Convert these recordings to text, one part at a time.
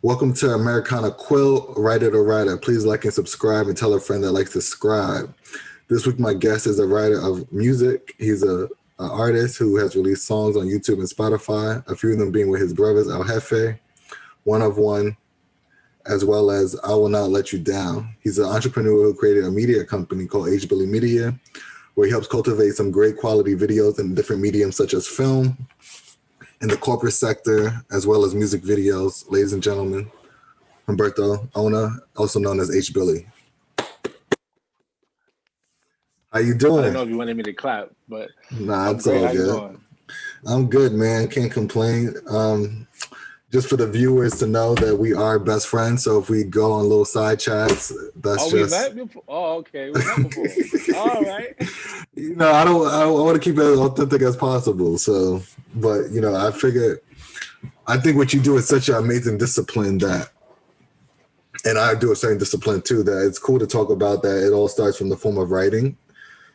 Welcome to Americana Quill, writer to writer. Please like and subscribe and tell a friend that likes to scribe. This week, my guest is a writer of music. He's an artist who has released songs on YouTube and Spotify, a few of them being with his brothers, El Jefe, One of One, as well as I Will Not Let You Down. He's an entrepreneur who created a media company called H.Billi Media, where he helps cultivate some great quality videos in different mediums such as film, in the corporate sector, as well as music videos. Ladies and gentlemen, Humberto Ona, also known as H.Billi. How you I didn't doing? know if you wanted me to clap, but Nah, I'm it's great. all How you good. doing? I'm good, man. Can't complain. Just for the viewers to know that we are best friends. So if we go on little side chats, that's Oh, we just met before. Oh, okay, we met before. All right. I want to keep it as authentic as possible. So, but I figured, I think what you do is such an amazing discipline that, and I do a certain discipline too, that it's cool to talk about that. It all starts from the form of writing.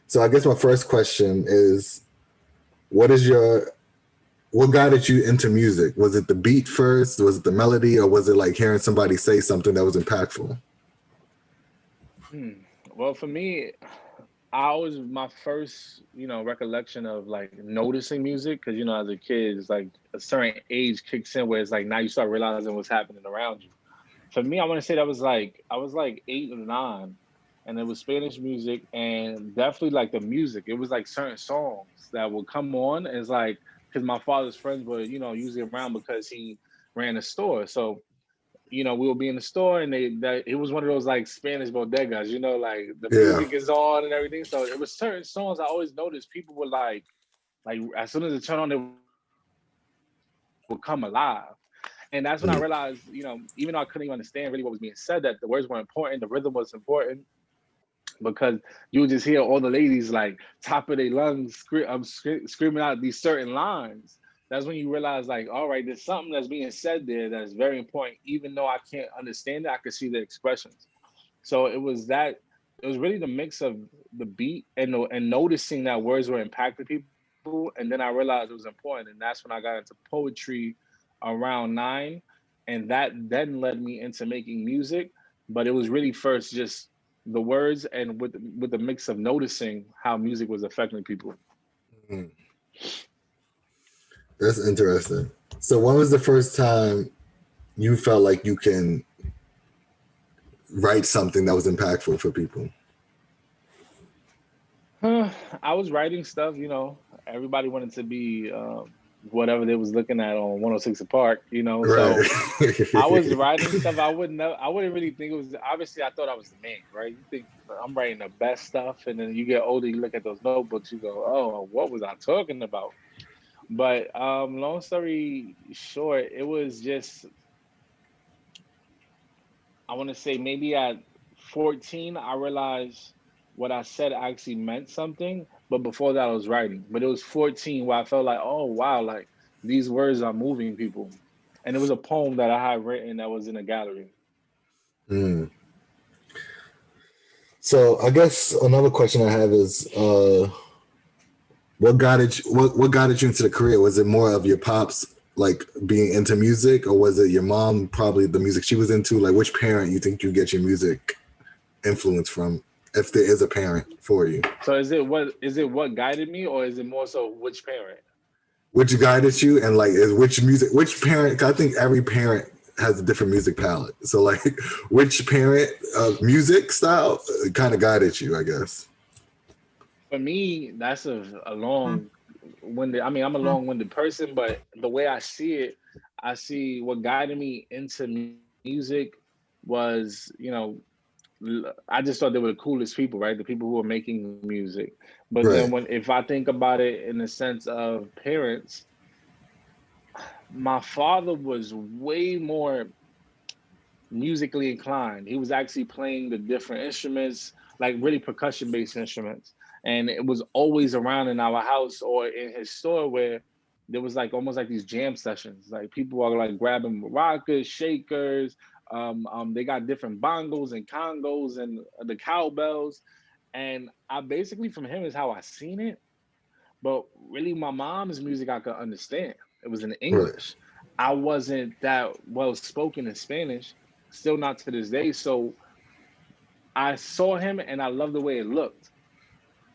So I guess my first question is, what is your what guided you into music? Was it the beat first? Was it the melody, or was it like hearing somebody say something that was impactful? Hmm. Well, for me, I was my first, recollection of like noticing music because as a kid, it's like a certain age kicks in where it's like now you start realizing what's happening around you. For me, I want to say that was like I was like 8 or 9, and it was Spanish music, and definitely like the music. It was like certain songs that would come on. And it's like because my father's friends were usually around because he ran a store, so we would be in the store, and it was one of those like Spanish bodegas, like the Yeah. music is on and everything. So it was certain songs I always noticed people were like as soon as it turned on, they would come alive. And that's when I Mm. realized, even though I couldn't even understand really what was being said, that the words were important, the rhythm was important, because you would just hear all the ladies like top of their lungs screaming out these certain lines. That's when you realize, like, all right, there's something that's being said there that's very important. Even though I can't understand it, I can see the expressions. So it was really the mix of the beat and noticing that words were impacting people, and then I realized it was important, and that's when I got into poetry around 9, and that then led me into making music. But it was really first just the words and with the mix of noticing how music was affecting people. Mm. That's interesting. So when was the first time you felt like you can write something that was impactful for people? I was writing stuff, everybody wanted to be whatever they was looking at on 106 Park, Right. so I was writing stuff. I wouldn't really think it was. Obviously, I thought I was the man, right? You think I'm writing the best stuff, and then you get older, you look at those notebooks, you go, "Oh, what was I talking about?" But long story short, it was just I want to say maybe at 14, I realized what I said actually meant something. But before that, I was writing. But it was 14 where I felt like, oh wow, like these words are moving people. And it was a poem that I had written that was in a gallery. Mm. So I guess another question I have is, what guided you into the career? Was it more of your pops like being into music, or was it your mom probably the music she was into? Like, which parent you think you get your music influence from, if there is a parent for you? So is it what guided me, or is it more so which parent? Which guided you, and like is which music, which parent? 'Cause I think every parent has a different music palette. So like, which parent music style kind of guided you, I guess. For me, that's a long winded. I mean, I'm a long winded person, but the way I see what guided me into music was, I just thought they were the coolest people, right? The people who were making music. But then Right. if I think about it in the sense of parents, my father was way more musically inclined. He was actually playing the different instruments, like really percussion based instruments. And it was always around in our house or in his store where there was like almost like these jam sessions. Like people are like grabbing maracas, shakers. They got different bongos and congos and the cowbells. And I basically from him is how I seen it. But really, my mom's music I could understand. It was in Right. English. I wasn't that well spoken in Spanish, still not to this day. So I saw him and I loved the way it looked.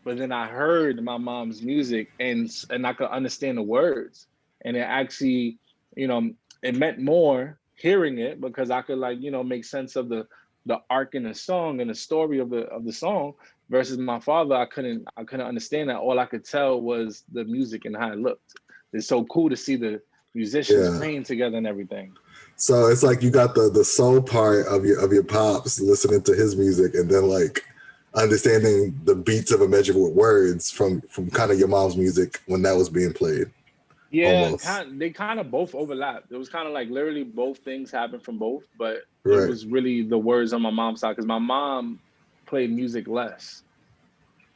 But then I heard my mom's music and I could understand the words. And it actually, you know, it meant more hearing it because I could like, make sense of the arc in the song and the story of the song versus my father. I couldn't understand that. All I could tell was the music and how it looked. It's so cool to see the musicians Yeah. playing together and everything. So it's like you got the soul part of your pops listening to his music, and then like understanding the beats of Immeasurable Words from kind of your mom's music when that was being played. Yeah, Almost. they kind of both overlapped. It was kind of like literally both things happened from both, but it Right. was really the words on my mom's side because my mom played music less,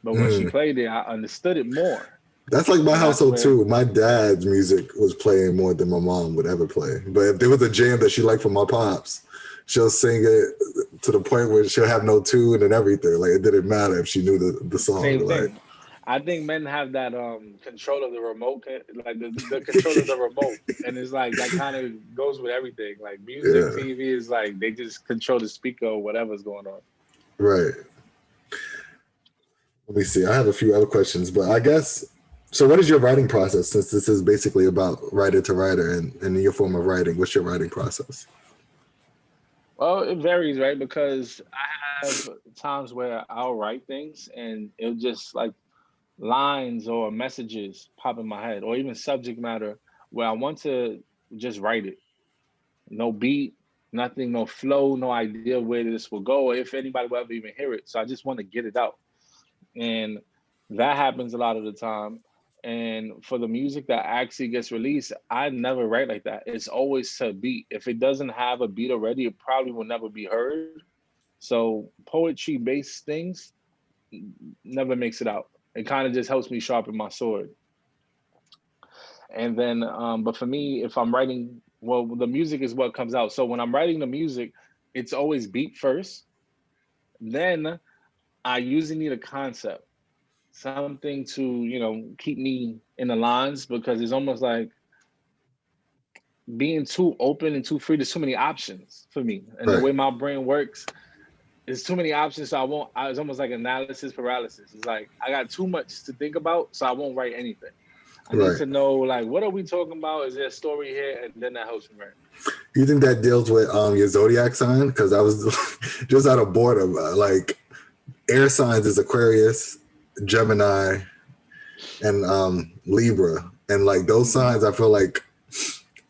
but when she Mm. played it, I understood it more, That's like my and that's household where too. My dad's music was playing more than my mom would ever play. But if there was a jam that she liked from my pops, she'll sing it to the point where she'll have no tune and everything. Like it didn't matter if she knew the song. same Like thing. I think men have that control of the remote, like the control of the remote, and it's like that kind of goes with everything. Like music, yeah, TV is like they just control the speaker or whatever's going on. right. Let me see. I have a few other questions, but I guess so. What is your writing process? Since this is basically about writer to writer and in your form of writing, what's your writing process? Well, it varies, right? Because I have times where I'll write things and it'll just like lines or messages pop in my head, or even subject matter where I want to just write it. No beat, nothing, no flow, no idea where this will go, or if anybody will ever even hear it. So I just want to get it out. And that happens a lot of the time. And for the music that actually gets released, I never write like that. It's always to a beat. If it doesn't have a beat already, it probably will never be heard. So poetry based things never makes it out. It kind of just helps me sharpen my sword. And then, but for me, if I'm writing, well, the music is what comes out. So when I'm writing the music, it's always beat first. Then I usually need a concept, something to, keep me in the lines because it's almost like being too open and too free. There's too many options for me. And the Right. way my brain works, there's too many options. So it's almost like analysis paralysis. It's like I got too much to think about, so I won't write anything. I need Right. to know, like, what are we talking about? Is there a story here? And then that helps me write. You think that deals with your zodiac sign? Because I was just out of boredom. Like air signs is Aquarius, Gemini, and Libra, and like those Mm-hmm. signs, I feel like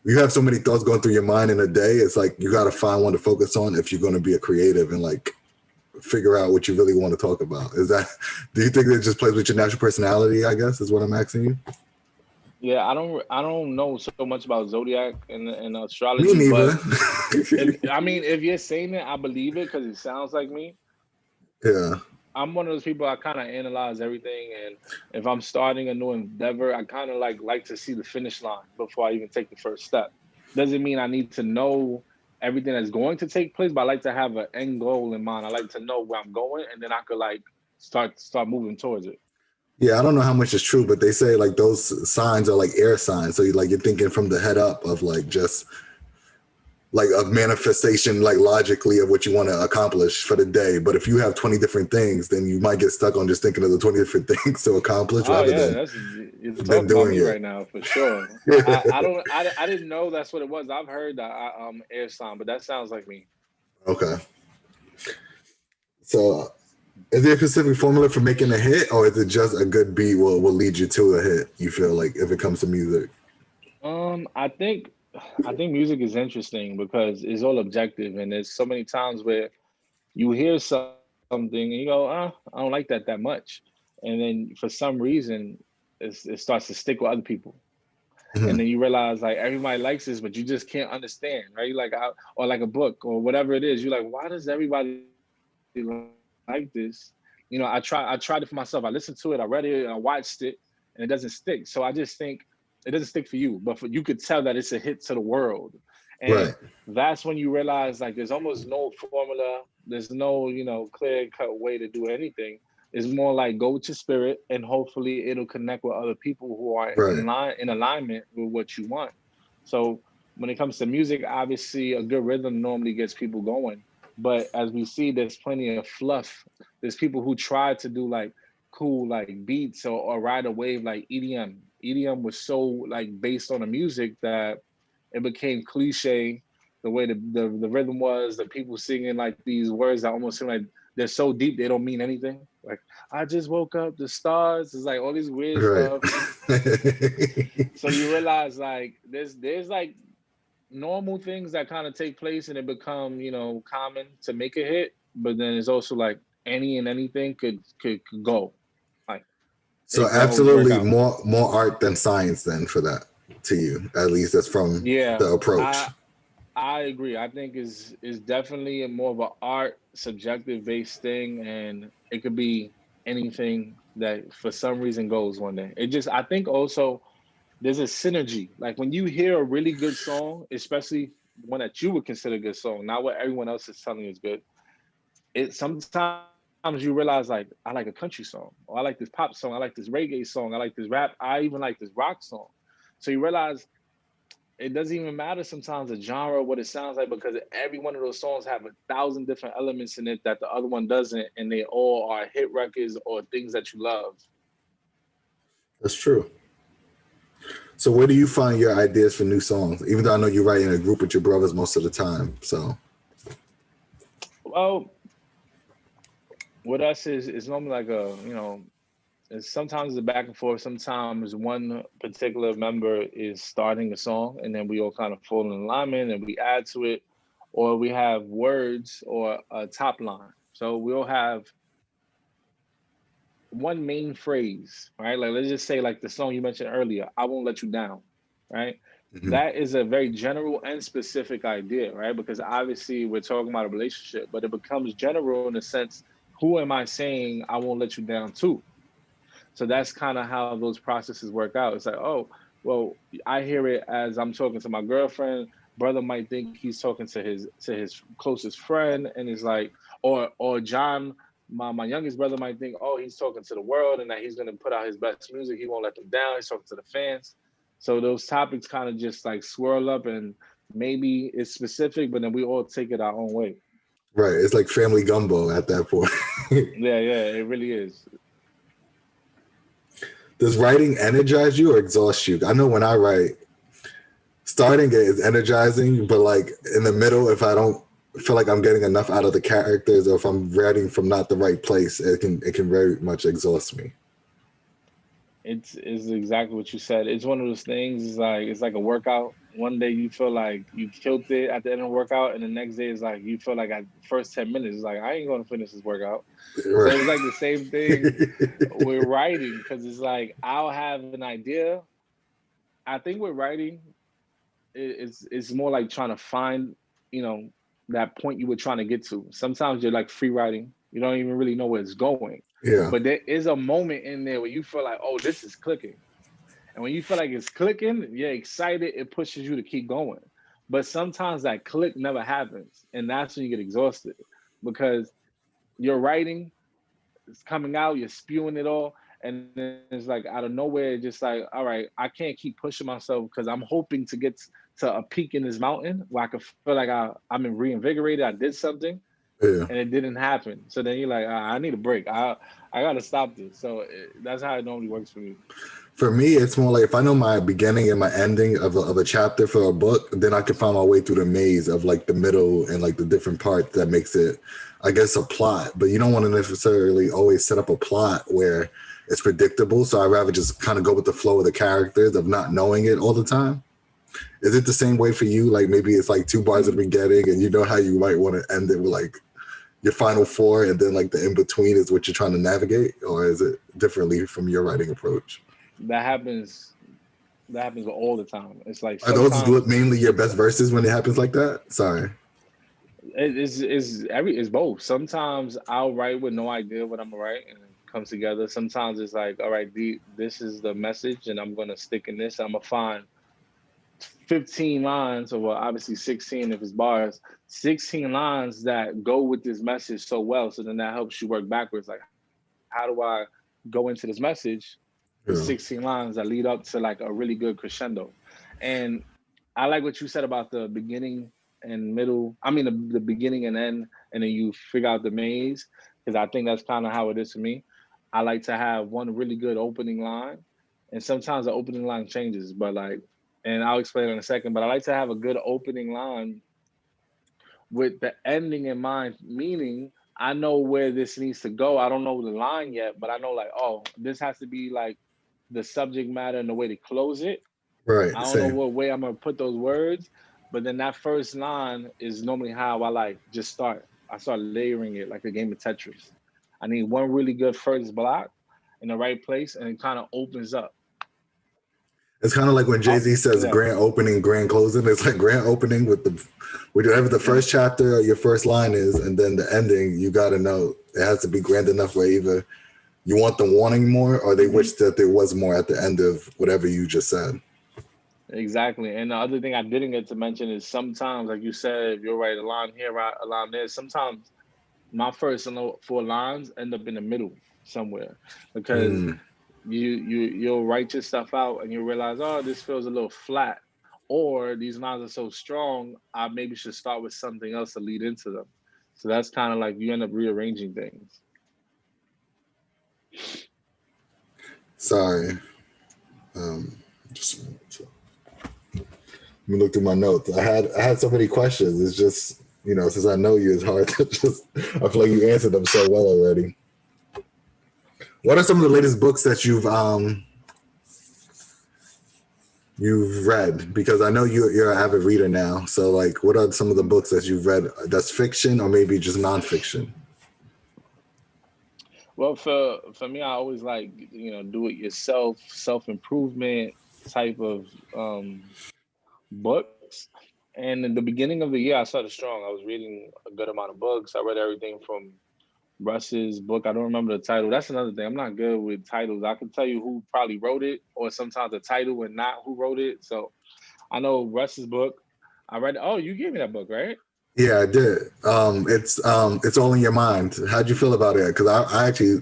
you have so many thoughts going through your mind in a day. It's like you got to find one to focus on if you're going to be a creative and like figure out what you really want to talk about. Is that? Do you think it just plays with your natural personality? I guess is what I'm asking you. Yeah, I don't know so much about zodiac and Me astrology, neither. but if you're saying it, I believe it because it sounds like me. Yeah. I'm one of those people I kind of analyze everything, and if I'm starting a new endeavor, I kind of like to see the finish line before I even take the first step. Doesn't mean I need to know everything that's going to take place, but I like to have an end goal in mind. I like to know where I'm going, and then I could like start moving towards it. Yeah, I don't know how much is true, but they say like those signs are like air signs. So you like you're thinking from the head up of like just like a manifestation, like logically of what you want to accomplish for the day. But if you have 20 different things, then you might get stuck on just thinking of the 20 different things to accomplish Oh rather yeah, that's you're than talking about doing me it. right now for sure. I don't I didn't know that's what it was. I've heard that air sign, but that sounds like me. Okay. So is there a specific formula for making a hit, or is it just a good beat will lead you to a hit, you feel like, if it comes to music? I think music is interesting because it's all objective, and there's so many times where you hear something and you go, I don't like that much, and then for some reason it starts to stick with other people, and then Mhm. you realize like everybody likes this, but you just can't understand, right? Or like a book or whatever it is. You're like, why does everybody like this? I tried it for myself. I listened to it, I read it, I watched it, and it doesn't stick. So I just think it doesn't stick for you, but you could tell that it's a hit to the world. And Right. that's when you realize like there's almost no formula, there's no, clear cut way to do anything. It's more like go with your spirit and hopefully it'll connect with other people who are Right. in alignment with what you want. So when it comes to music, obviously a good rhythm normally gets people going. But as we see, there's plenty of fluff. There's people who try to do like cool like beats or ride a wave like EDM. EDM was so like based on the music that it became cliche. The way the rhythm was, the people singing like these words that almost seem like they're so deep they don't mean anything. Like I just woke up, the stars. It's like all this weird Right. stuff. So you realize like there's like normal things that kind of take place and it become, you know, common to make a hit, but then it's also like any and anything could go. Like So it could always work absolutely out. more art than science then for that to you. At least that's from Yeah, the approach. I agree. I think is definitely a more of an art subjective based thing, and it could be anything that for some reason goes one day. It just I think also there's a synergy. Like when you hear a really good song, especially one that you would consider a good song, not what everyone else is telling you is good. It sometimes you realize like I like a country song, or I like this pop song, I like this reggae song, I like this rap, I even like this rock song. So you realize it doesn't even matter sometimes the genre, what it sounds like, because every one of those songs have 1,000 different elements in it that the other one doesn't, and they all are hit records or things that you love. That's true. So where do you find your ideas for new songs? Even though I know you write in a group with your brothers most of the time. So Well, with us is normally like a, you know, it's sometimes the back and forth. Sometimes one particular member is starting a song, and then we all kind of fall in alignment and we add to it, or we have words or a top line. So we'll have one main phrase, right? Like let's just say like the song you mentioned earlier, I won't let you down, right? mhm. That is a very general and specific idea, right? Because obviously we're talking about a relationship, but it becomes general in the sense, who am I saying I won't let you down to? So that's kind of how those processes work out. It's like, oh, well, I hear it as I'm talking to my girlfriend. Brother might think he's talking to his closest friend, and it's like, or John, my youngest brother might think, oh, he's talking to the world, and that he's gonna put out his best music. He won't let them down. He's talking to the fans. So those topics kind of just like swirl up, and maybe it's specific, but then we all take it our own way. Right. It's like family gumbo at that point. Yeah, yeah, it really is. Does writing energize you or exhaust you? I know when I write, starting it is energizing, but like in the middle, if I don't feel like I'm getting enough out of the characters, or if I'm writing from not the right place, it can very much exhaust me. It's exactly what you said. It's one of those things. It's like a workout. One day you feel like you killed it at the end of the workout, and the next day is like you feel like at the first 10 minutes, it's like I ain't gonna finish this workout. So Right. it's like the same thing with writing, because it's like I'll have an idea. I think with writing, it's more like trying to find, you know, that point you were trying to get to. Sometimes you're like free writing. You don't even really know where it's going. Yeah. But there is a moment in there where you feel like, oh, this is clicking. And when you feel like it's clicking, you're excited, it pushes you to keep going. But sometimes that click never happens. And that's when you get exhausted because you're writing, it's coming out, you're spewing it all. And then it's like out of nowhere, just like, all right, I can't keep pushing myself because I'm hoping to get to a peak in this mountain where I can feel like I'm reinvigorated, I did something, Yeah. and it didn't happen. So then you're like, I need a break. I got to stop this. So that's how it normally works for me. For me, it's more like if I know my beginning and my ending of a chapter for a book, then I can find my way through the maze of like the middle and like the different parts that makes it, I guess, a plot. But you don't want to necessarily always set up a plot where it's predictable. So I'd rather just kind of go with the flow of the characters of not knowing it all the time. Is it the same way for you? Like maybe it's like two bars at the beginning and you know how you might want to end it with like your final four and then like the in between is what you're trying to navigate? Or is it differently from your writing approach? That happens. That happens all the time. It's like Are those sometimes mainly your best verses when it happens like that? Sorry. it's both. Sometimes I'll write with no idea what I'm gonna write and it comes together. Sometimes it's like, all right, this is the message and I'm gonna stick in this. I'm gonna find 15 lines, or well, obviously 16 if it's bars, 16 lines that go with this message so well. So then that helps you work backwards. Like, how do I go into this message with Yeah. 16 lines that lead up to like a really good crescendo? And I like what you said about the beginning and middle. I mean, the beginning and end, and then you figure out the maze, because I think that's kind of how it is for me. I like to have one really good opening line, and sometimes the opening line changes, but like, and I'll explain in a second. But I like to have a good opening line with the ending in mind, meaning I know where this needs to go. I don't know the line yet, but I know like, oh, this has to be like the subject matter and the way to close it. Right. I don't know Same. what way I'm gonna put those words, but then that first line is normally how I like just start. I start layering it like a game of Tetris. I need one really good first block in the right place, and it kind of opens up. It's kind of like when Oh, Jay-Z says yeah. grand opening, grand closing. It's like grand opening with whatever the first chapter or your first line is, and then the ending, you got to know it has to be grand enough where either you want them wanting more or they wish that there was more at the end of whatever you just said. Exactly. And the other thing I didn't get to mention is sometimes, like you said, if you're right, a line here, right, a line there. Sometimes my first four lines end up in the middle somewhere, because Mm. you'll write your stuff out and you realize, oh, this feels a little flat, or these lines are so strong, I maybe should start with something else to lead into them. So that's kind of like you end up rearranging things. Sorry. Just let me look through my notes. I had so many questions. It's just, since I know you, it's hard to just. I feel like you answered them so well already. What are some of the latest books that you've read? Because I know you're an avid reader now. So like, what are some of the books that you've read that's fiction or maybe just nonfiction? Well, for me, I always like, do it yourself, self-improvement type of books. And in the beginning of the year, I started strong. I was reading a good amount of books. I read everything from Russ's book. I don't remember the title. That's another thing. I'm not good with titles. I can tell you who probably wrote it, or sometimes the title and not who wrote it. So I know Russ's book. I read. Oh, you gave me that book, right? Yeah, I did. It's all in your mind. How'd you feel about it? Because I actually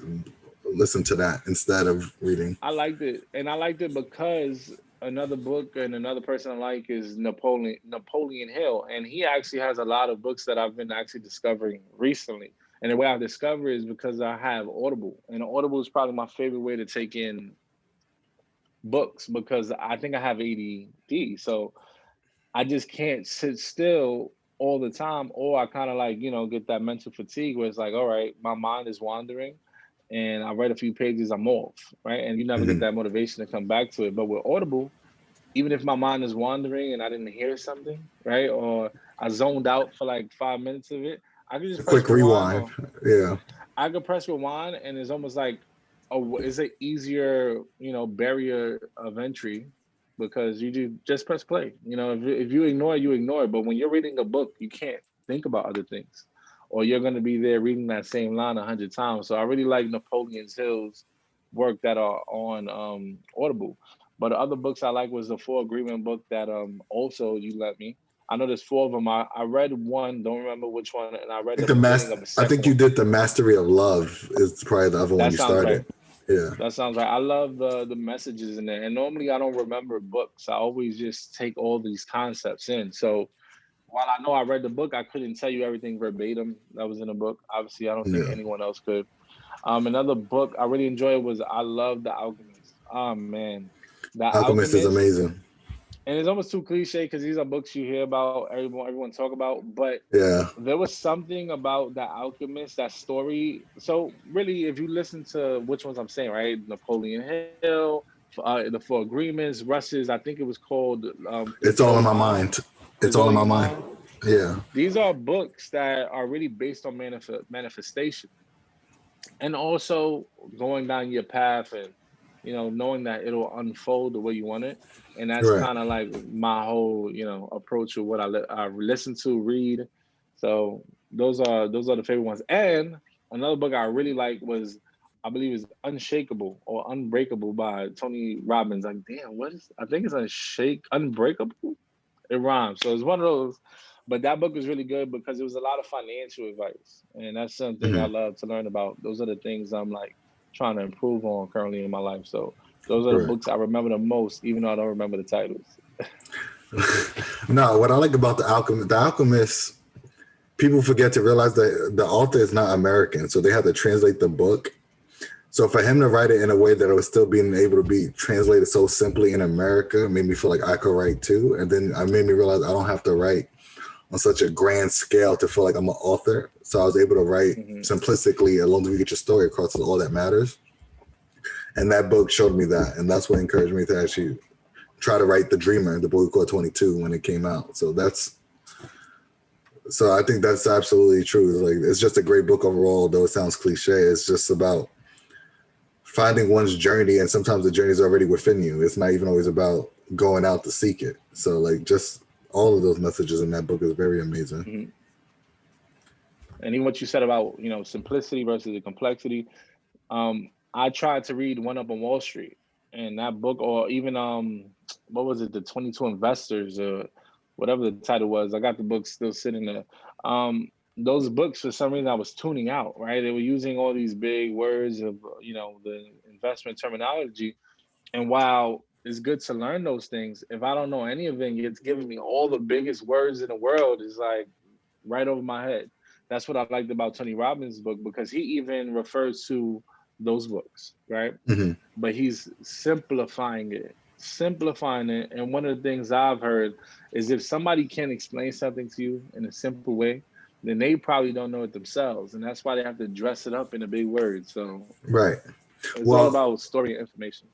listened to that instead of reading. I liked it, and I liked it because another book and another person I like is Napoleon Hill, and he actually has a lot of books that I've been actually discovering recently. And the way I've discovered is because I have Audible, and Audible is probably my favorite way to take in books, because I think I have ADD, so I just can't sit still all the time, or I kind of like, get that mental fatigue where it's like, all right, my mind is wandering and I read a few pages, I'm off, right? And you never get Mm-hmm. that motivation to come back to it. But with Audible, even if my mind is wandering and I didn't hear something, right? Or I zoned out for like 5 minutes of it, I could just A press quick rewind, rewind. or Yeah. I could press rewind, and it's almost like it's an easier, barrier of entry, because you just press play. If you ignore it, you ignore it. But when you're reading a book, you can't think about other things, or you're going to be there reading that same line 100 times. So I really like Napoleon Hill's work that are on Audible. But the other books I like was the Four Agreement book that also you let me. I know there's four of them. I read one, don't remember which one, and I read the beginning of the I second think you one. did the Mastery of Love is probably the other one That you sounds started. right. Yeah. That sounds right. I love the messages in there. And normally I don't remember books. I always just take all these concepts in. So while I know I read the book, I couldn't tell you everything verbatim that was in the book. Obviously, I don't think Yeah. anyone else could. Another book I really enjoyed was I Love the Alchemist. Oh man. The Alchemist is Alchemist. amazing. And it's almost too cliche because these are books you hear about, everyone talk about, but Yeah. there was something about the Alchemist, that story. So really, if you listen to which ones I'm saying, right, Napoleon Hill, the Four Agreements, Russ's, I think it was called It's all Control in Your my Mind. mind. It's all Control in my Your mind. Mind. Yeah. These are books that are really based on manifestation, and also going down your path, and knowing that it'll unfold the way you want it. And that's Right. kind of like my whole approach of what I listen to, read. So those are the favorite ones. And another book I really like was, I believe, is Unshakable or Unbreakable by Tony Robbins. Like, damn, what is, I think it's Unbreakable. It rhymes. So it's one of those. But that book was really good because it was a lot of financial advice. And that's something I Mm-hmm. love to learn about. Those are the things I'm like trying to improve on currently in my life. So those are the Right. books I remember the most, even though I don't remember the titles. No, what I like about the Alchemist, people forget to realize that the author is not American, so they have to translate the book. So for him to write it in a way that it was still being able to be translated so simply in America made me feel like I could write too. And then I made me realize I don't have to write on such a grand scale to feel like I'm an author. So I was able to write simplistically, as long as we get your story across is all that matters. And that book showed me that. And that's what encouraged me to actually try to write The Dreamer, the boy who called 22 when it came out. So I think that's absolutely true. It's just a great book overall, though it sounds cliche. It's just about finding one's journey, and sometimes the journey is already within you. It's not even always about going out to seek it. So like just all of those messages in that book is very amazing. Mm-hmm. And even what you said about, simplicity versus the complexity. I tried to read One Up on Wall Street, and that book, or even what was it, The 22 Investors, or whatever the title was. I got the book still sitting there. Those books, for some reason, I was tuning out. Right, they were using all these big words of the investment terminology, and while it's good to learn those things, if I don't know any of it, it's giving me all the biggest words in the world. Is like right over my head. That's what I liked about Tony Robbins' book, because he even refers to those books, right? Mm-hmm. But he's simplifying it. And one of the things I've heard is if somebody can't explain something to you in a simple way, then they probably don't know it themselves. And that's why they have to dress it up in a big word. So Right. it's all Well, about story and information.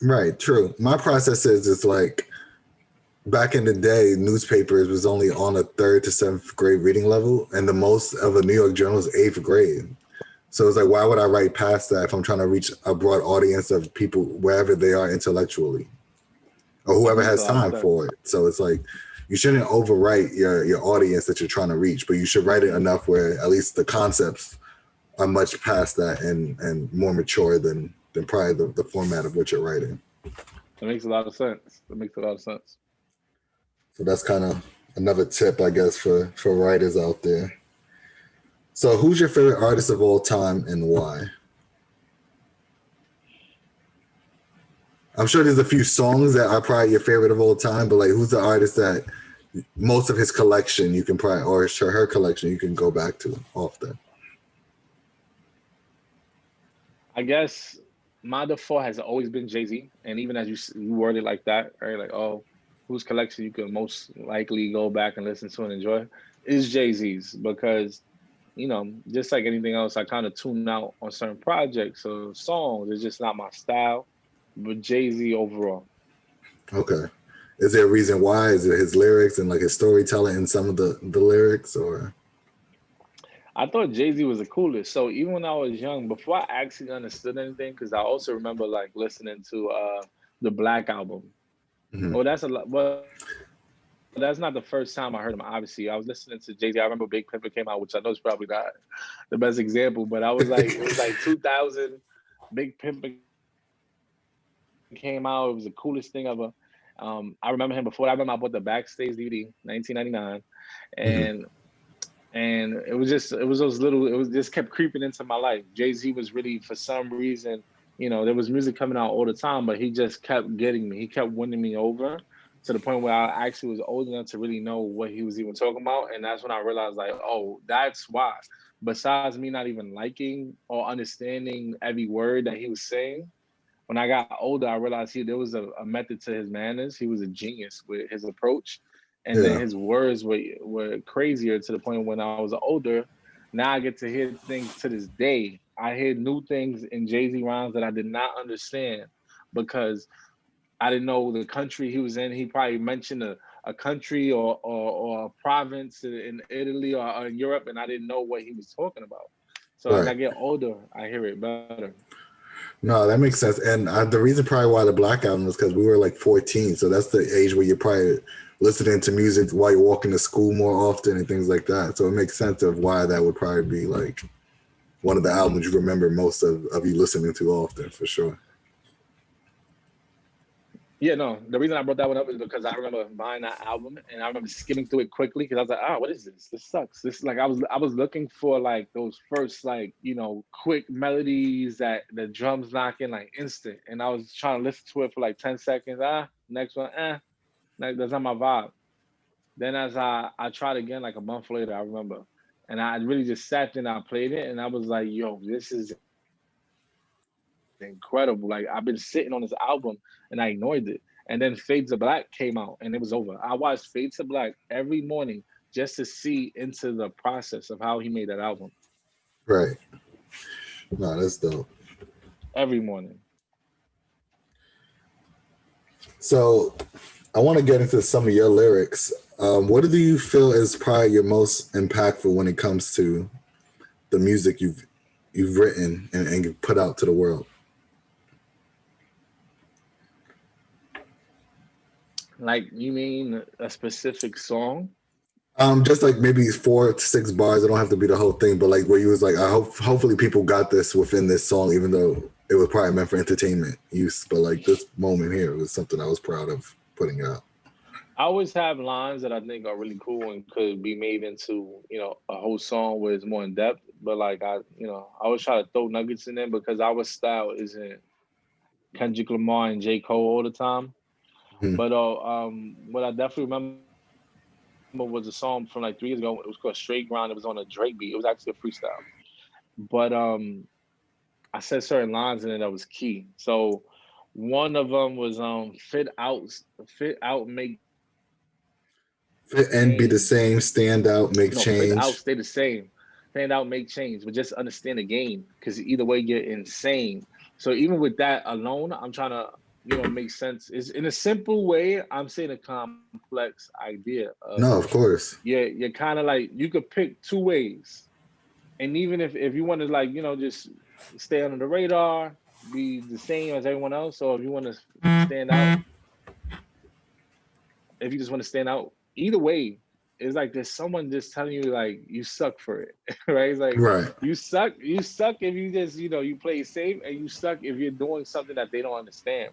right. True. My process is it's like back in the day, newspapers was only on a 3rd to 7th grade reading level, and the most of a New York Journal is 8th grade. So it's like, why would I write past that if I'm trying to reach a broad audience of people wherever they are intellectually, or That whoever makes a has lot of time sense. for it? So it's like you shouldn't overwrite your audience that you're trying to reach, but you should write it enough where at least the concepts are much past that and more mature than probably the format of what you're writing. That makes a lot of sense. That makes a lot of sense. So that's kind of another tip, I guess, for writers out there. So who's your favorite artist of all time and why? I'm sure there's a few songs that are probably your favorite of all time, but like who's the artist that most of his collection you can probably, or her collection you can go back to often? I guess my default has always been Jay-Z. And even as you word it like that, right? Like, oh, whose collection you could most likely go back and listen to and enjoy is Jay-Z's, because just like anything else, I kind of tune out on certain projects or songs. It's just not my style. But Jay-Z overall. Okay. Is there a reason why? Is it his lyrics and like his storytelling in some of the lyrics, or? I thought Jay-Z was the coolest. So even when I was young, before I actually understood anything, because I also remember like listening to the Black album. Mm-hmm. Oh, that's a lot. Well, that's not the first time I heard him. Obviously, I was listening to Jay-Z. I remember Big Pimpin' came out, which I know is probably not the best example, but I was like, it was like 2000. Big Pimpin' came out. It was the coolest thing ever. I remember him before. I remember I bought the Backstage DVD, 1999, Mm-hmm. and it was those little. It was just kept creeping into my life. Jay-Z was really, for some reason, there was music coming out all the time, but he just kept getting me. He kept winning me over to the point where I actually was old enough to really know what he was even talking about, and that's when I realized, like, oh, that's why. Besides me not even liking or understanding every word that he was saying, when I got older, I realized there was a method to his madness. He was a genius with his approach, and then Yeah. his words were crazier to the point when I was older. Now I get to hear things to this day. I hear new things in Jay-Z rhymes that I did not understand because I didn't know the country he was in. He probably mentioned a country or a province in Italy or in Europe, and I didn't know what he was talking about. So as I Right. get older, I hear it better. No, that makes sense. And the reason probably why the Black Album was because we were like 14. So that's the age where you're probably listening to music while you're walking to school more often and things like that. So it makes sense of why that would probably be like one of the albums you remember most of you listening to often, for sure. Yeah, no. The reason I brought that one up is because I remember buying that album and I remember skimming through it quickly because I was like, oh, what is this? This sucks. This like I was looking for like those first like, quick melodies that the drums knock in like instant. And I was trying to listen to it for like 10 seconds. Next one, Like that's not my vibe. Then as I tried again like a month later, I remember, and I really just sat there and I played it, and I was like, yo, this is incredible. Like I've been sitting on this album and I ignored it. And then Fade to Black came out and it was over. I watched Fade to Black every morning just to see into the process of how he made that album. Right. No, that's dope. Every morning. So I want to get into some of your lyrics. What do you feel is probably your most impactful when it comes to the music you've written and you've put out to the world? Like you mean a specific song? Just like maybe 4 to 6 bars. It don't have to be the whole thing, but like where you was like, hopefully people got this within this song, even though it was probably meant for entertainment use. But like this moment here was something I was proud of putting out. I always have lines that I think are really cool and could be made into, a whole song where it's more in depth. But like I always try to throw nuggets in there because our style isn't Kendrick Lamar and J. Cole all the time. Mhm. But what I definitely remember was a song from like 3 years ago. It was called Straight Grind. It was on a Drake beat. It was actually a freestyle. But I said certain lines in it that was key. So one of them was fit out, make Fit and be the change. same, stand out, make No, fit out, change. stay the same. Stand out, make change, but just understand the game because either way you're insane. So even with that alone, I'm trying to, make sense. Is in a simple way, I'm saying a complex idea of No, of course. you're kind of like you could pick two ways. And even if you want to like, just stay under the radar, be the same as everyone else, or if you want to stand out, if you just want to stand out, either way, it's like there's someone just telling you like you suck for it, right? It's like Right. you suck if you just you play it safe, and you suck if you're doing something that they don't understand.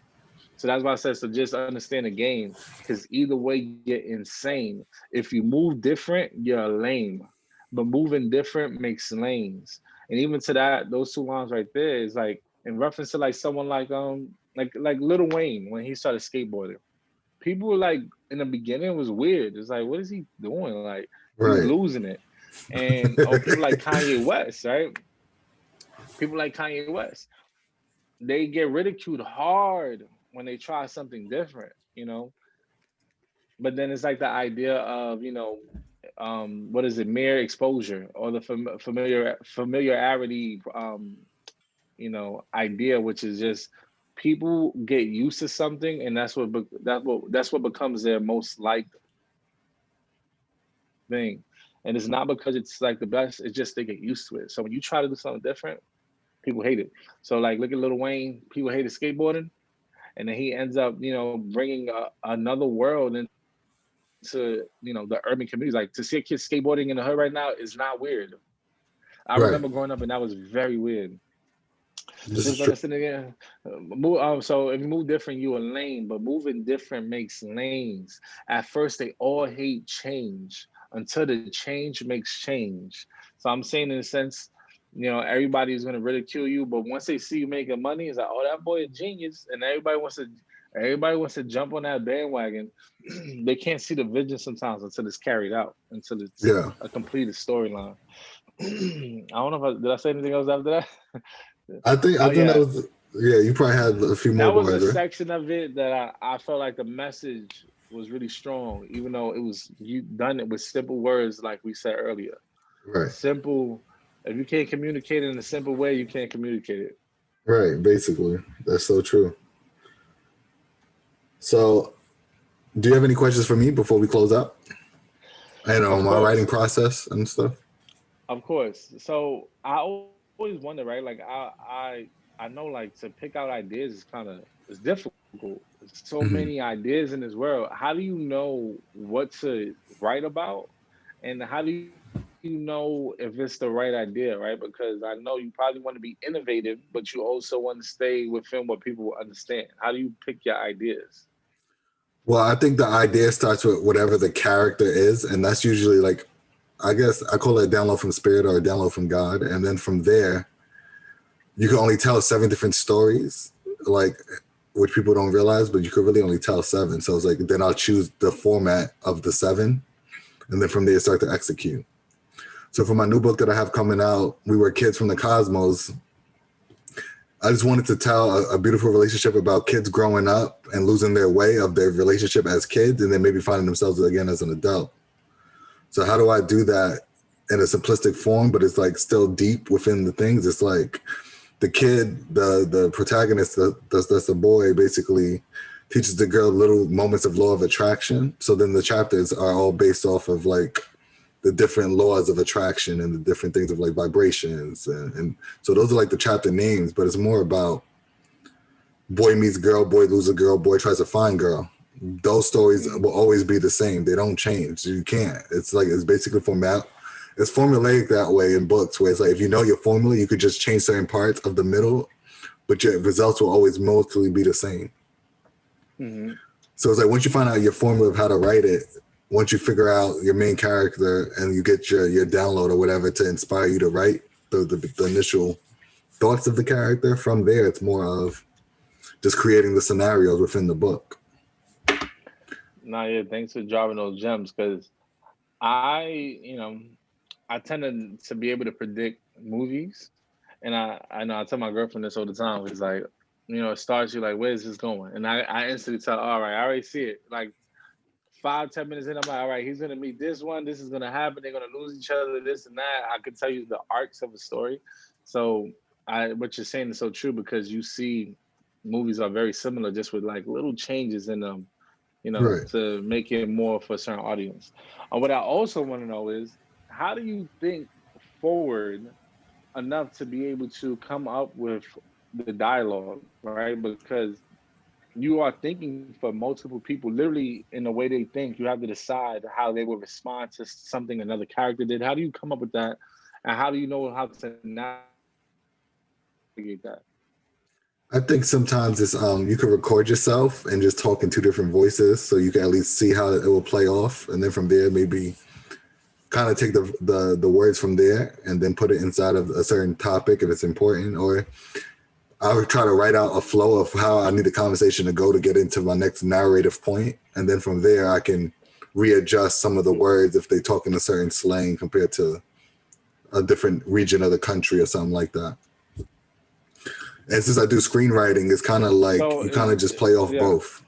So that's why I said so. Just understand the game, because either way you're insane. If you move different, you're lame, but moving different makes lanes. And even to that, those two lines right there is like in reference to like someone like Lil Wayne when he started skateboarding. People were like in the beginning it was weird. It's like, what is he doing? Like he's Right. losing it. And people like Kanye West, right? People like Kanye West, they get ridiculed hard when they try something different. But then it's like the idea of, what is it, mere exposure or the familiarity, idea, which is just people get used to something, and that's what becomes their most liked thing. And it's not because it's like the best; it's just they get used to it. So when you try to do something different, people hate it. So like, look at Lil Wayne. People hated skateboarding, and then he ends up, bringing another world into, the urban communities. Like to see a kid skateboarding in the hood right now is not weird. I Right. remember growing up, and that was very weird. So This is just true. understanding again. So if you move different, you a lane, but moving different makes lanes. At first, they all hate change until the change makes change. So I'm saying in a sense, everybody's gonna ridicule you, but once they see you making money, it's like, oh, that boy a genius, and everybody wants to jump on that bandwagon. They can't see the vision sometimes until it's carried out, until it's Yeah. a completed storyline. I don't know if did I say anything else after that. I Oh think that yeah, was, yeah, you probably had a few more that was a bars, right? section of it that I felt like the message was really strong, even though it was you done it with simple words, like we said earlier. Right. Simple. If you can't communicate it in a simple way, you can't communicate it. Right. Basically. That's so true. So do you have any questions for me before we close out? I know Of my writing course, process and stuff. of course. So I always wonder, right? Like I know like to pick out ideas is kind of it's difficult. So Hmm. many ideas in this world. How do you know what to write about? And how do you know if it's the right idea, right? Because I know you probably want to be innovative, but you also want to stay within what people will understand. How do you pick your ideas? Well, I think the idea starts with whatever the character is, and that's usually like, I guess I call it a download from spirit or a download from God, and then from there you can only tell 7 different stories. Like which people don't realize, but you could really only tell 7. So it's like, then I'll choose the format of the 7, and then from there start to execute. So for my new book that I have coming out, We Were Kids from the Cosmos, I just wanted to tell a beautiful relationship about kids growing up and losing their way of their relationship as kids, and then maybe finding themselves again as an adult. So how do I do that in a simplistic form, but it's like still deep within the things? It's like the kid, the protagonist, that's the boy, basically teaches the girl little moments of law of attraction. So then the chapters are all based off of like the different laws of attraction and the different things of like vibrations. And so those are like the chapter names, but it's more about boy meets girl, boy loses a girl, boy tries to find girl. Those stories will always be the same. They don't change. You can't. It's like, it's basically it's formulaic that way in books, where it's like, if you know your formula, you could just change certain parts of the middle, but your results will always mostly be the same. Mm-hmm. So it's like, once you find out your formula of how to write it, once you figure out your main character and you get your download or whatever to inspire you to write the initial thoughts of the character, from there, it's more of just creating the scenarios within the book. Nah, yeah, thanks for dropping those gems, because I tend to be able to predict movies, and I know I tell my girlfriend this all the time. It's like, it starts, you're like, where's this going? And I instantly tell, all right, I already see it. Like 5-10 minutes in, I'm like, all right, he's gonna meet this one, this is gonna happen, they're gonna lose each other, this and that. I could tell you the arcs of a story. So what you're saying is so true, because you see movies are very similar, just with like little changes in them, right, to make it more for a certain audience. What I also want to know is, how do you think forward enough to be able to come up with the dialogue, right? Because you are thinking for multiple people, literally in the way they think. You have to decide how they will respond to something another character did. How do you come up with that? And how do you know how to navigate that? I think sometimes it's you can record yourself and just talk in 2 different voices, so you can at least see how it will play off, and then from there maybe kind of take the words from there and then put it inside of a certain topic if it's important. Or I would try to write out a flow of how I need the conversation to go to get into my next narrative point, and then from there I can readjust some of the words if they talk in a certain slang compared to a different region of the country or something like that. And since I do screenwriting, it's kind of like, so you kind of just play off both.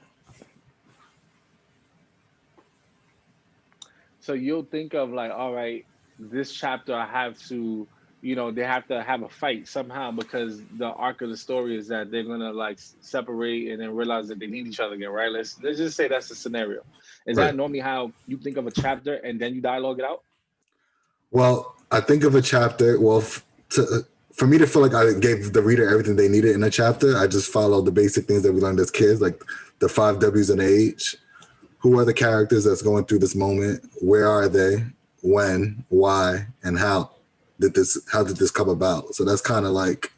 So you'll think of like, all right, this chapter I have to, they have to have a fight somehow, because the arc of the story is that they're gonna like separate and then realize that they need each other again, right? Let's just say that's the scenario. Is that normally how you think of a chapter and then you dialogue it out? Well, I think of a chapter, for me to feel like I gave the reader everything they needed in a chapter, I just follow the basic things that we learned as kids, like the 5 W's and the H. Who are the characters that's going through this moment? Where are they? When? Why? And how did this come about? So that's kind of like,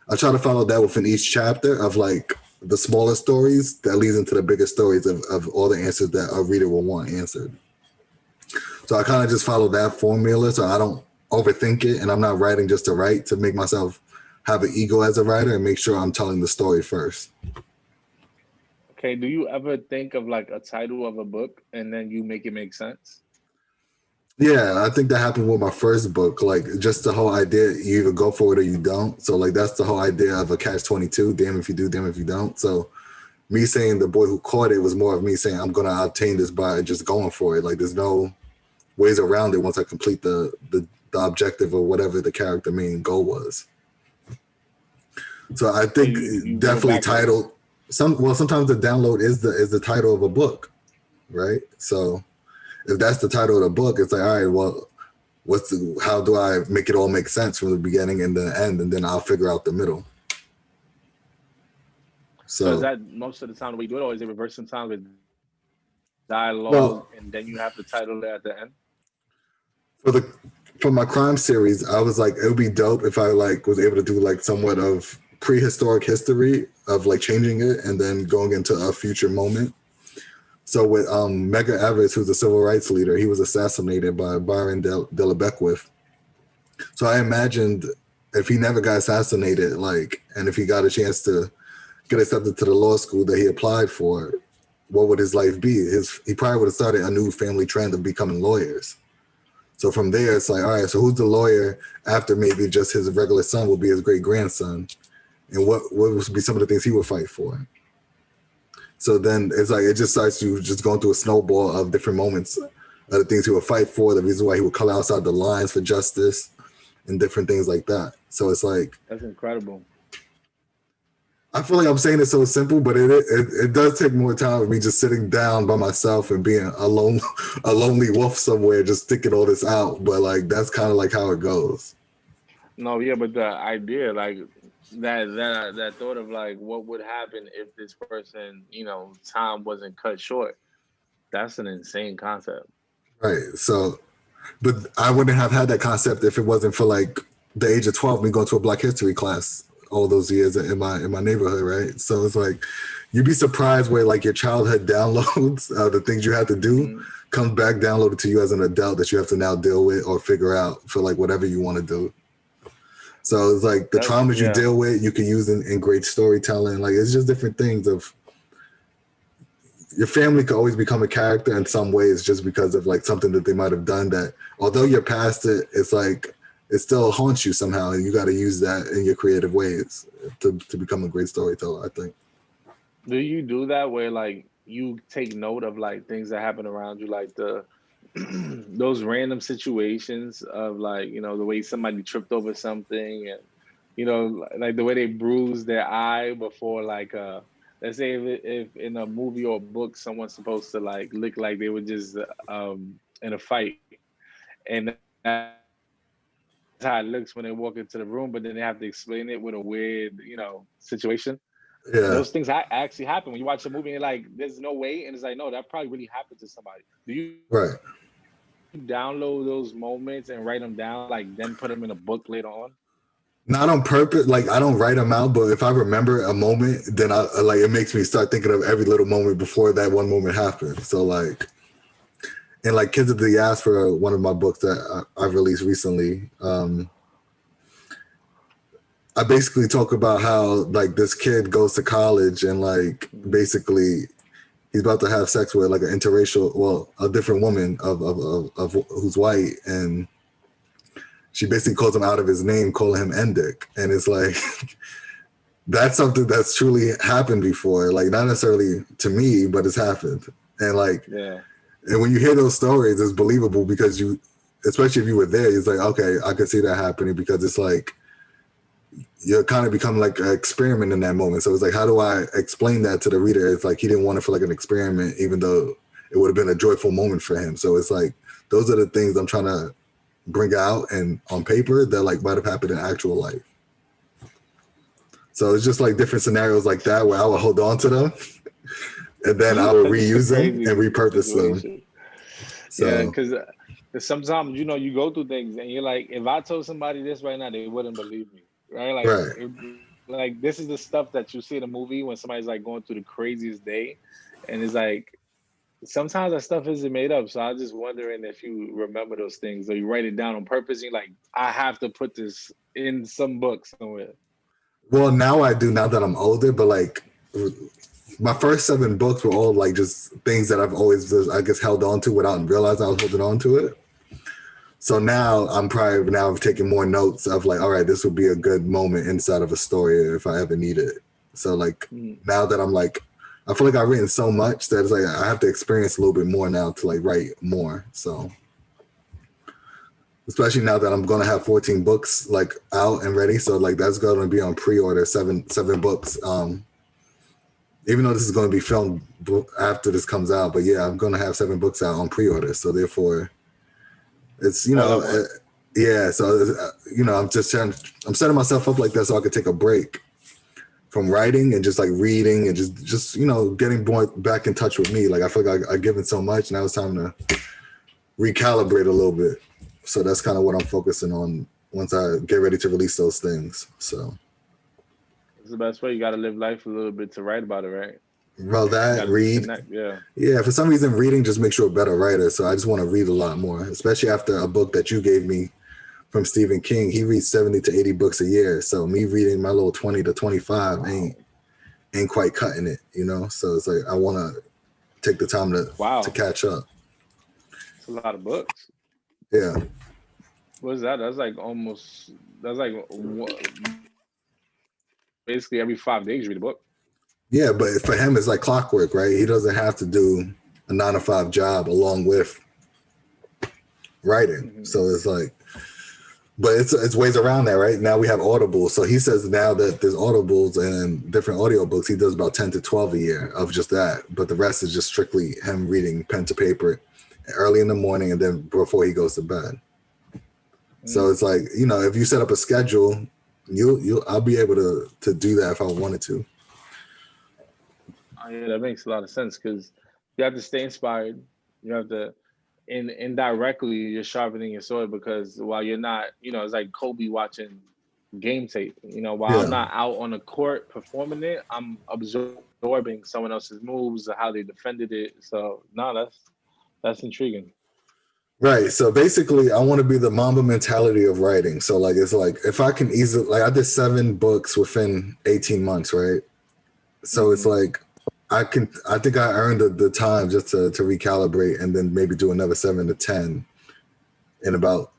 I try to follow that within each chapter of like the smaller stories that leads into the bigger stories of all the answers that a reader will want answered. So I kind of just follow that formula, so I don't overthink it, and I'm not writing just to write, to make myself have an ego as a writer and make sure I'm telling the story first. Okay, do you ever think of like a title of a book and then you make it make sense? Yeah, I think that happened with my first book. Like, just the whole idea, you either go for it or you don't. So like, that's the whole idea of a catch-22, damn if you do, damn if you don't. So me saying The Boy Who Caught It was more of me saying I'm going to obtain this by just going for it. Like, there's no ways around it once I complete the objective or whatever the character main goal was. So I think you definitely titled. Sometimes the download is the title of a book, right? So if that's the title of the book, it's like, all right, well, how do I make it all make sense from the beginning and the end, and then I'll figure out the middle. So is that most of the time the way you do it, or is it reverse sometimes with dialogue and then you have the title at the end? For my crime series, I was like, it would be dope if I like was able to do like somewhat of prehistoric history of like changing it and then going into a future moment. So with Medgar Evers, who's a civil rights leader, he was assassinated by Byron de Beckwith. So I imagined if he never got assassinated, like, and if he got a chance to get accepted to the law school that he applied for, what would his life be? He probably would have started a new family trend of becoming lawyers. So from there, it's like, all right, so who's the lawyer after maybe just his regular son will be his great grandson? And what would be some of the things he would fight for? So then it's like, it just starts you just going through a snowball of different moments of the things he would fight for, the reason why he would color outside the lines for justice and different things like that. So it's like, that's incredible. I feel like I'm saying it so simple, but it does take more time with me just sitting down by myself and being a lonely wolf somewhere, just thinking all this out. But like, that's kind of like how it goes. No, yeah, but the idea, like that thought of like what would happen if this person, you know, time wasn't cut short. That's an insane concept. Right. So, but I wouldn't have had that concept if it wasn't for like the age of 12, me going to a Black History class all those years in my neighborhood, right? So it's like, you'd be surprised where like your childhood downloads, the things you had to do, comes back downloaded to you as an adult that you have to now deal with or figure out for like whatever you want to do. So it's like the traumas you deal with, you can use in great storytelling. Like, it's just different things of, your family could always become a character in some ways just because of like something that they might have done that, although you're past it, it's like, it still haunts you somehow, and you got to use that in your creative ways to become a great storyteller, I think. Do you do that where like you take note of like things that happen around you, like the those random situations of like, you know, the way somebody tripped over something, and you know, like the way they bruised their eye before, like let's say if in a movie or book someone's supposed to like look like they were just in a fight, and that's how it looks when they walk into the room, but then they have to explain it with a weird, you know, situation. Yeah. Those things actually happen when you watch a movie and like there's no way, and it's like, no, that probably really happened to somebody. Do you download those moments and write them down, like then put them in a book later on? Not on purpose, like I don't write them out, but if I remember a moment, then I like, it makes me start thinking of every little moment before that one moment happened. So like, and like Kids of the Diaspora, one of my books that I've released recently, I basically talk about how like this kid goes to college and like basically he's about to have sex with like an interracial, well, a different woman of who's white, and she basically calls him out of his name, calling him Endick, and it's like that's something that's truly happened before, like not necessarily to me, but it's happened, and like and when you hear those stories, it's believable because you, especially if you were there, it's like, okay, I could see that happening, because it's like you're kind of become like an experiment in that moment. So it's like, how do I explain that to the reader? It's like he didn't want it for like an experiment, even though it would have been a joyful moment for him. So it's like, those are the things I'm trying to bring out and on paper that like might have happened in actual life. So it's just like different scenarios like that where I would hold on to them and then I would reuse them and repurpose them. So, yeah, because sometimes, you know, you go through things and you're like, if I told somebody this right now, they wouldn't believe me, right? Like, like this is the stuff that you see in a movie when somebody's like going through the craziest day, and it's like sometimes that stuff isn't made up. So I was just wondering if you remember those things or you write it down on purpose. You're like, I have to put this in some book somewhere. Well, now I do, now that I'm older, but like my first 7 books were all like just things that I've always just, I guess, held on to without realizing I was holding on to it. So now I'm probably now taking more notes of like, all right, this would be a good moment inside of a story if I ever need it. So like now that I'm like, I feel like I've written so much that it's like I have to experience a little bit more now to like write more. So especially now that I'm gonna have 14 books like out and ready. So like that's gonna be on pre-order, seven books. Even though this is gonna be filmed after this comes out, but yeah, I'm gonna have 7 books out on pre-order. So therefore, it's, you know, yeah. So you know, I'm setting myself up like that so I could take a break from writing and just like reading and just you know, getting back in touch with me. Like I feel like I've given so much, now it's time to recalibrate a little bit. So that's kind of what I'm focusing on once I get ready to release those things. So it's the best way. You got to live life a little bit to write about it, right? Well, that read, yeah. For some reason, reading just makes you a better writer. So I just want to read a lot more, especially after a book that you gave me from Stephen King. He reads 70 to 80 books a year. So me reading my little 20 to 25 ain't ain't quite cutting it, you know? So it's like I want to take the time to Wow, catch up. it's a lot of books. Yeah. What is that? That's like basically every 5 days you read a book. Yeah, but for him, it's like clockwork, right? He doesn't have to do a 9 to 5 job along with writing. Mm-hmm. So it's like, but it's ways around that, right? Now we have Audible. So he says now that there's Audibles and different audiobooks, he does about 10 to 12 a year of just that. But the rest is just strictly him reading pen to paper early in the morning and then before he goes to bed. So it's like, you know, if you set up a schedule, I'll be able to do that if I wanted to. Yeah, that makes a lot of sense because you have to stay inspired. You have to, indirectly, you're sharpening your sword because while you're not, it's like Kobe watching game tape. While I'm Yeah. not out on the court performing it, I'm absorbing someone else's moves, how they defended it. So no, that's intriguing. Right. So basically, I want to be the Mamba mentality of writing. So like, it's like if I can easily, like I did 7 books within 18 months, right? So it's like I think I earned the time just to recalibrate and then maybe do another 7 to 10 in about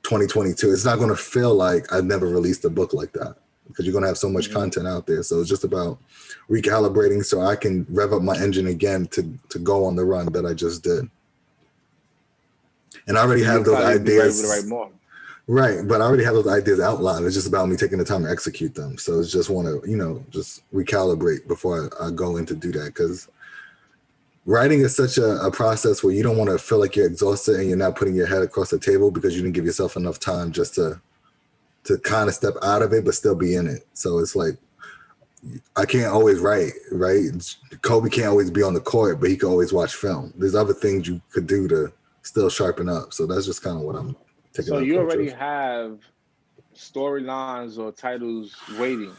2022. It's not going to feel like I never released a book like that because you're going to have so much content out there. So it's just about recalibrating so I can rev up my engine again to go on the run that I just did. And I already have those ideas. Be ready to write more. Right, but I already have those ideas outlined. It's just about me taking the time to execute them. So it's just want to, just recalibrate before I go in to do that. Because writing is such a process where you don't want to feel like you're exhausted and you're not putting your head across the table because you didn't give yourself enough time just to kind of step out of it, but still be in it. So it's like, I can't always write, right? Kobe can't always be on the court, but he can always watch film. There's other things you could do to still sharpen up. So that's just kind of what I'm taking. So you already have storylines or titles waiting.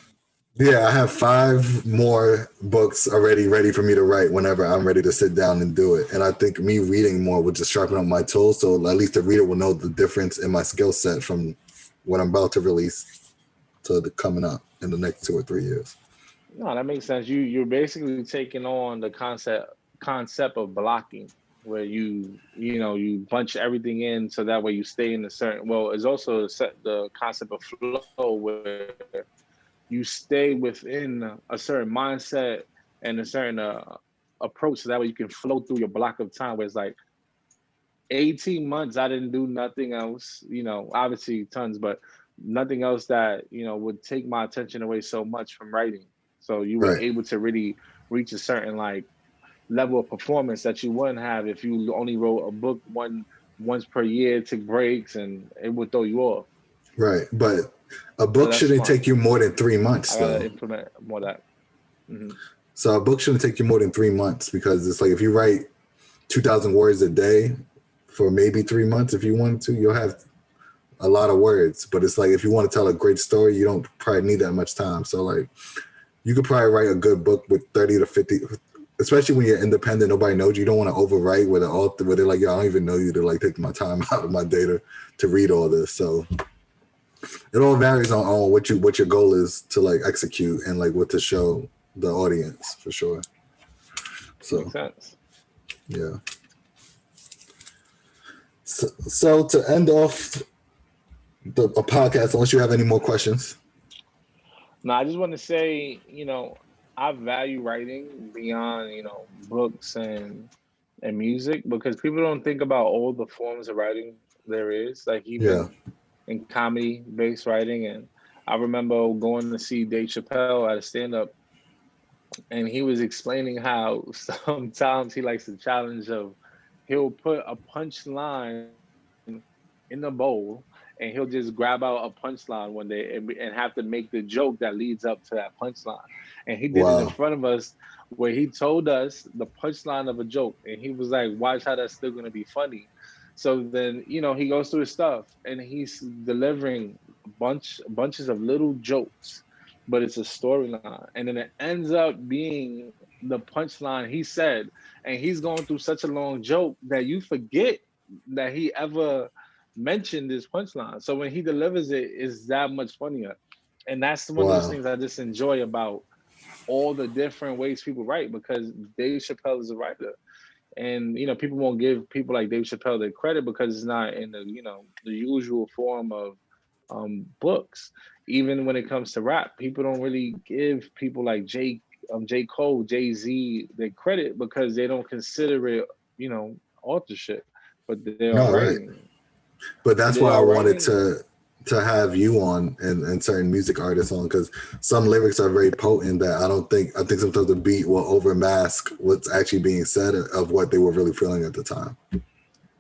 Yeah, I have 5 more books already ready for me to write whenever I'm ready to sit down and do it. And I think me reading more would just sharpen up my tools. So at least the reader will know the difference in my skill set from what I'm about to release to the coming up in the next 2 or 3 years. No, that makes sense. You're basically taking on the concept of blocking, where you bunch everything in so that way you stay in a certain. Well, it's also the concept of flow where you stay within a certain mindset and a certain approach, so that way you can flow through your block of time. Where it's like 18 months, I didn't do nothing else. Obviously tons, but nothing else that would take my attention away so much from writing. So you were Right. able to really reach a certain level of performance that you wouldn't have if you only wrote a book once per year, took breaks, and it would throw you off. Right. But a book shouldn't take you more than 3 months, I gotta though. implement more of that. Mm-hmm. So a book shouldn't take you more than 3 months because it's like if you write 2,000 words a day for maybe 3 months, if you want to, you'll have a lot of words. But it's like if you want to tell a great story, you don't probably need that much time. So like you could probably write a good book with 30 to 50, especially when you're independent, nobody knows you. You don't want to overwrite with an author where they're like, yo, I don't even know you to like take my time out of my day to read all this. So it all varies on what your goal is to like execute and like what to show the audience for sure. So makes sense. Yeah. So to end off the podcast, unless you have any more questions. No, I just want to say, I value writing beyond, books and music because people don't think about all the forms of writing there is, like even in comedy-based writing. And I remember going to see Dave Chappelle at a stand-up, and he was explaining how sometimes he likes the challenge of he'll put a punchline in the bowl and he'll just grab out a punchline one day and have to make the joke that leads up to that punchline. And he did it in front of us where he told us the punchline of a joke. And he was like, watch how that's still going to be funny. So then, he goes through his stuff and he's delivering bunches of little jokes, but it's a storyline. And then it ends up being the punchline he said. And he's going through such a long joke that you forget that he ever mentioned this punchline. So when he delivers it, it's that much funnier. And that's one of those things I just enjoy about all the different ways people write, because Dave Chappelle is a writer. And people won't give people like Dave Chappelle their credit because it's not in the the usual form of books. Even when it comes to rap, people don't really give people like J. Cole, Jay-Z their credit because they don't consider it authorship, but they are No, right. writing. But that's They why I are wanted writing. to have you on and certain music artists on, because some lyrics are very potent that I think sometimes the beat will overmask what's actually being said of what they were really feeling at the time.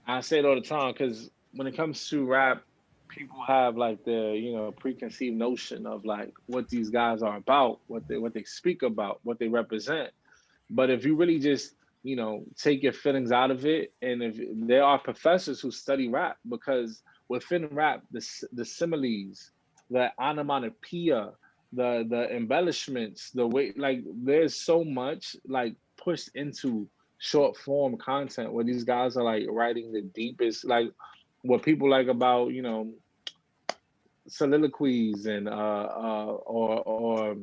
I say it all the time because when it comes to rap, people have like the preconceived notion of like what these guys are about, what they speak about, what they represent. But if you really just take your feelings out of it, and if there are professors who study rap, because within rap, the similes, the onomatopoeia, the embellishments, the way, like there's so much like pushed into short form content where these guys are like writing the deepest, like what people like about soliloquies and or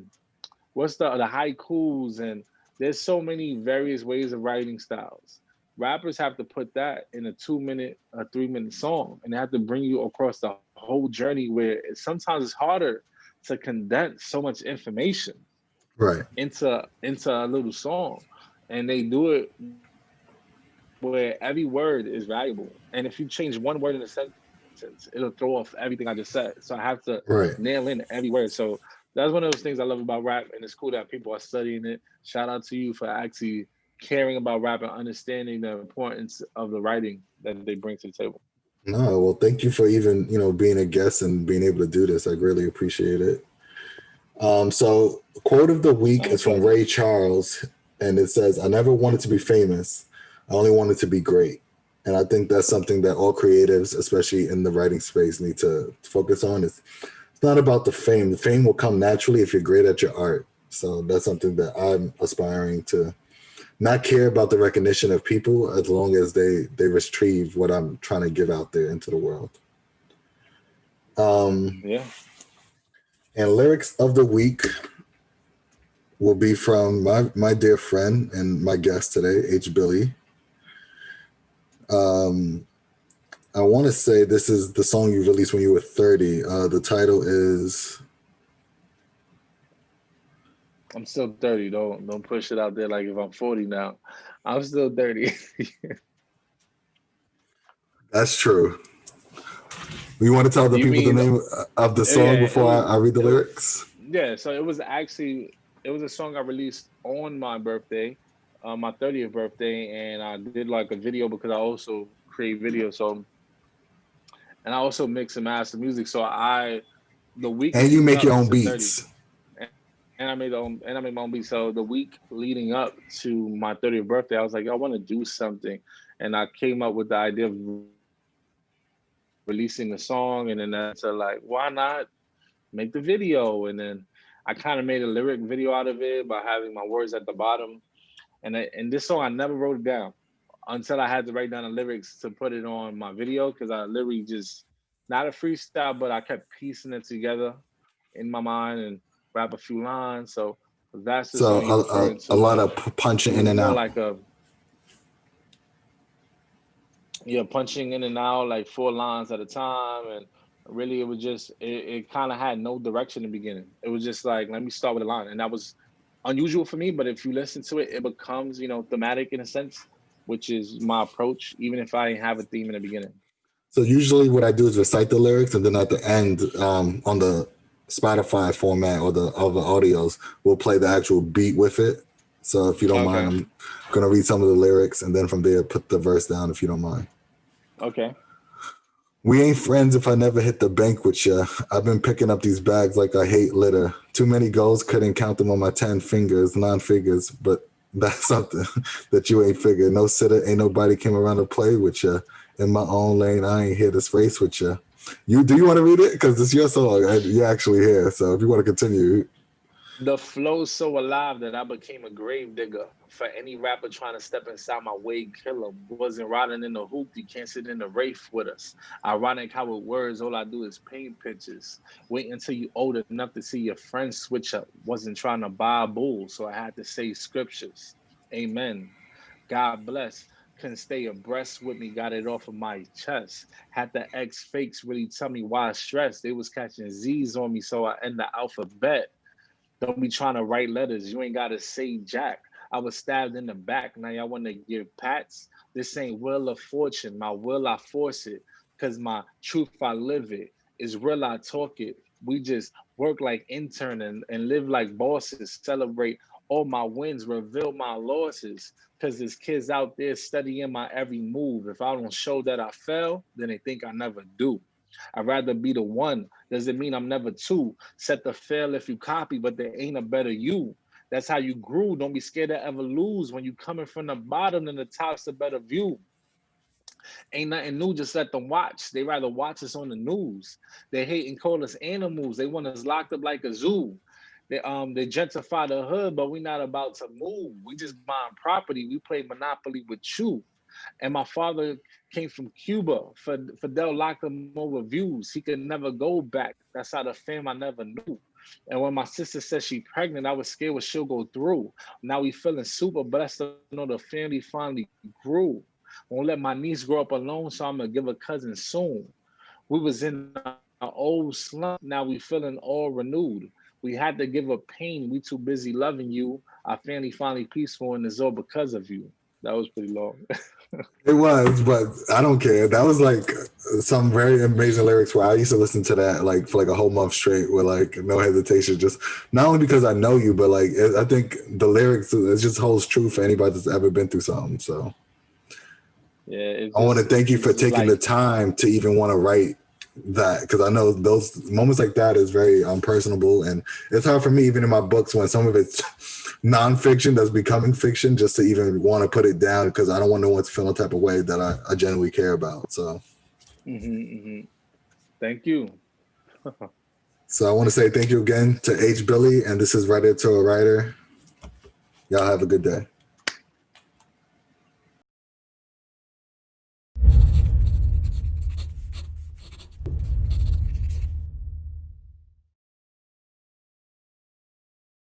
what's the haikus, and there's so many various ways of writing styles. Rappers have to put that in a 2 minute, a 3 minute song, and they have to bring you across the whole journey where sometimes it's harder to condense so much information Right. into a little song, and they do it where every word is valuable. And if you change one word in a sentence, it'll throw off everything I just said. So I have to Right. nail in every word. So that's one of those things I love about rap, and it's cool that people are studying it. Shout out to you for actually caring about rap and understanding the importance of the writing that they bring to the table. No, well, thank you for even, being a guest and being able to do this. I greatly appreciate it. So quote of the week My is from pleasure. Ray Charles, and it says, "I never wanted to be famous. I only wanted to be great." And I think that's something that all creatives, especially in the writing space, need to focus on. It's not about the fame. The fame will come naturally if you're great at your art. So that's something that I'm aspiring to not care about the recognition of people as long as they retrieve what I'm trying to give out there into the world. Yeah. And lyrics of the week will be from my dear friend and my guest today, H.Billi. I want to say this is the song you released when you were 30. The title is... I'm still 30. Don't push it out there like if I'm 40 now. I'm still 30. That's true. You want to tell the You people the mean name of the song yeah, before I read the lyrics? yeah, so it was a song I released on my birthday, my 30th birthday, and I did like a video because I also create videos. So, and I also mix and master music. So the week And you leading make up your own to 30, beats. and I made my own beat. So the week leading up to my 30th birthday, I was like, I want to do something, and I came up with the idea of releasing the song, and then that's like, why not make the video? And then I kind of made a lyric video out of it by having my words at the bottom. And this song, I never wrote it down until I had to write down the lyrics to put it on my video, because I literally just, not a freestyle, but I kept piecing it together in my mind and rap a few lines. So that's the So song you're referring a to. lot And of punching it in was and more out. like punching in and out like four lines at a time. And really, it was just, it kind of had no direction in the beginning. It was just like, let me start with a line. And that was unusual for me, but if you listen to it, it becomes, thematic in a sense, which is my approach, even if I didn't have a theme in the beginning. So usually what I do is recite the lyrics, and then at the end, on the Spotify format or the other audios, we'll play the actual beat with it. So if you don't mind, Okay. I'm gonna read some of the lyrics, and then from there put the verse down if you don't mind. Okay. We ain't friends if I never hit the bank with ya. I've been picking up these bags like I hate litter. Too many goals, couldn't count them on my 10 fingers, non-figures, but that's something that you ain't figured. No sitter, ain't nobody came around to play with ya. In my own lane, I ain't here to race with ya. Do you want to read it? Because it's your song and you're actually here. So if you want to continue. The flow's so alive that I became a grave digger. For any rapper trying to step inside my way, kill 'em. Wasn't riding in the hoop, you can't sit in the Wraith with us. Ironic how with words, all I do is paint pictures. Wait until you old enough to see your friends switch up. Wasn't trying to buy a bull, so I had to say scriptures. Amen. God bless. Couldn't stay abreast with me, got it off of my chest. Had the ex fakes really tell me why I stressed. They was catching Z's on me, so I end the alphabet. Don't be trying to write letters. You ain't gotta say jack. I was stabbed in the back. Now y'all want to give pats. This ain't Wheel of Fortune. My will I force it. Cause my truth I live it. Is real I talk it. We just work like intern and live like bosses. Celebrate all my wins, reveal my losses. Cause there's kids out there studying my every move. If I don't show that I fell, then they think I never do. I'd rather be the one. Doesn't mean I'm never two. Set the fail if you copy, but there ain't a better you. That's how you grew. Don't be scared to ever lose. When you coming from the bottom, then the top's a better view. Ain't nothing new, just let them watch. They rather watch us on the news. They hate and call us animals. They want us locked up like a zoo. They gentrify the hood, but we not about to move. We just buying property. We play Monopoly with you. And my father came from Cuba. Fidel locked him over views. He could never go back. That's how the fam I never knew. And when my sister said she pregnant, I was scared what she'll go through. Now we feeling super blessed to know the family finally grew. Won't let my niece grow up alone, so I'm gonna give a cousin soon. We was in our old slump, now we feeling all renewed. We had to give up pain, we too busy loving you. Our family finally peaceful and it's all because of you. That was pretty long. It was, but I don't care. That was like some very amazing lyrics where I used to listen to that like for like a whole month straight with like no hesitation. Just not only because I know you, but like I think the lyrics it just holds true for anybody that's ever been through something. So Yeah, I want to thank you for it's just taking the like time to even want to write that because I know those moments like that is very personable and it's hard for me even in my books when some of it's nonfiction that's becoming fiction just to even want to put it down because I don't want no one to feel a type of way that I genuinely care about. So, thank you. so I want to say thank you again to H.Billi and this is Writer to a Writer. Y'all have a good day.